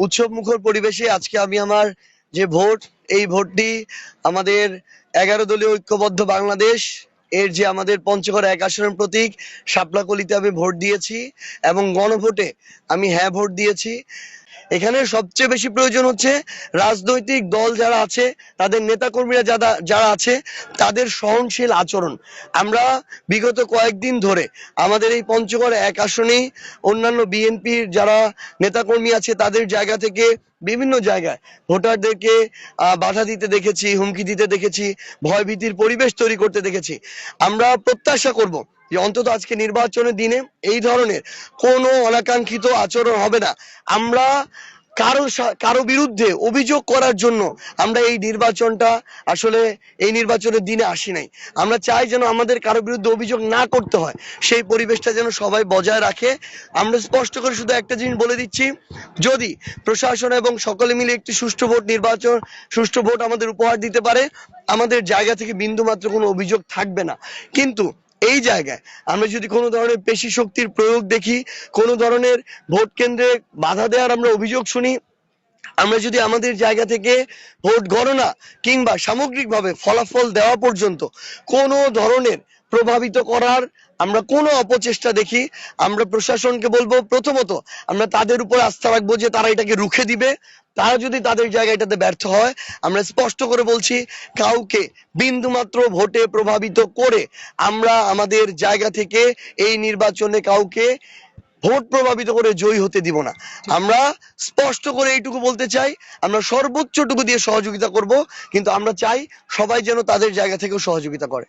উৎসব মুখর পরিবেশে আজকে আমি আমার যে ভোট, এই ভোটটি আমাদের 11 দলীয় ঐক্যবদ্ধ বাংলাদেশ এর যে আমাদের পঞ্চগড় 1 আসনের প্রতীক শাপলাকলিতে আমি ভোট দিয়েছি এবং গণভোটে আমি হ্যাঁ ভোট দিয়েছি। এখানে সবচেয়ে বেশি প্রয়োজন হচ্ছে রাজনৈতিক দল যারা আছে, তাদের নেতাকর্মীরা যারা আছে, তাদের সহনশীল আচরণ। আমরা বিগত কয়েকদিন ধরে আমাদের এই পঞ্চগড় 1 আসনেই অন্যান্য বিএনপির যারা নেতাকর্মী আছে তাদের জায়গা থেকে বিভিন্ন জায়গায় ভোটারদেরকে বাধা দিতে দেখেছি, হুমকি দিতে দেখেছি, ভয়ভীতির পরিবেশ তৈরি করতে দেখেছি। আমরা প্রত্যাশা করব যে অন্তত আজকে নির্বাচনের দিনে এই ধরনের কোনো অনাকাঙ্ক্ষিত আচরণ হবে না। আমরা কারো বিরুদ্ধে অভিযোগ করার জন্য আমরা এই নির্বাচনটা আসলে এই নির্বাচনের দিনে আসি নাই। আমরা চাই যেন আমাদের কারো বিরুদ্ধে অভিযোগ না করতে হয়, সেই পরিবেশটা যেন সবাই বজায় রাখে। আমরা স্পষ্ট করে শুধু একটা জিনিস বলে দিচ্ছি, যদি প্রশাসন এবং সকলে মিলে একটি সুষ্ঠু ভোট আমাদের উপহার দিতে পারে, আমাদের জায়গা থেকে বিন্দুমাত্র কোনো অভিযোগ থাকবে না। কিন্তু এই জায়গায় আমরা যদি কোনো ধরনের পেশি শক্তির প্রয়োগ দেখি, কোনো ধরনের ভোট কেন্দ্রে বাধা দেওয়ার আমরা অভিযোগ শুনি, আমরা যদি আমাদের জায়গা থেকে ভোট গণনা কিংবা সামগ্রিকভাবে ফলাফল দেওয়া পর্যন্ত কোনো ধরনের প্রভাবিত করার আমরা কোনো অপচেষ্টা দেখি, আমরা প্রশাসনকে বলবো প্রথমত আমরা তাদের উপর আস্থা রাখবো যে তারা এটাকে রুখে দিবে। তারা যদি তাদের জায়গা এটাতে ব্যর্থ হয়, আমরা স্পষ্ট করে বলছি কাউকে বিন্দুমাত্র ভোটে প্রভাবিত করে আমরা আমাদের জায়গা থেকে এই নির্বাচনে কাউকে ভোট প্রভাবিত করে জয়ী হতে দিব না। আমরা স্পষ্ট করে এইটুকু বলতে চাই, আমরা সর্বোচ্চটুকু দিয়ে সহযোগিতা করব, কিন্তু আমরা চাই সবাই যেন তাদের জায়গা থেকেও সহযোগিতা করে।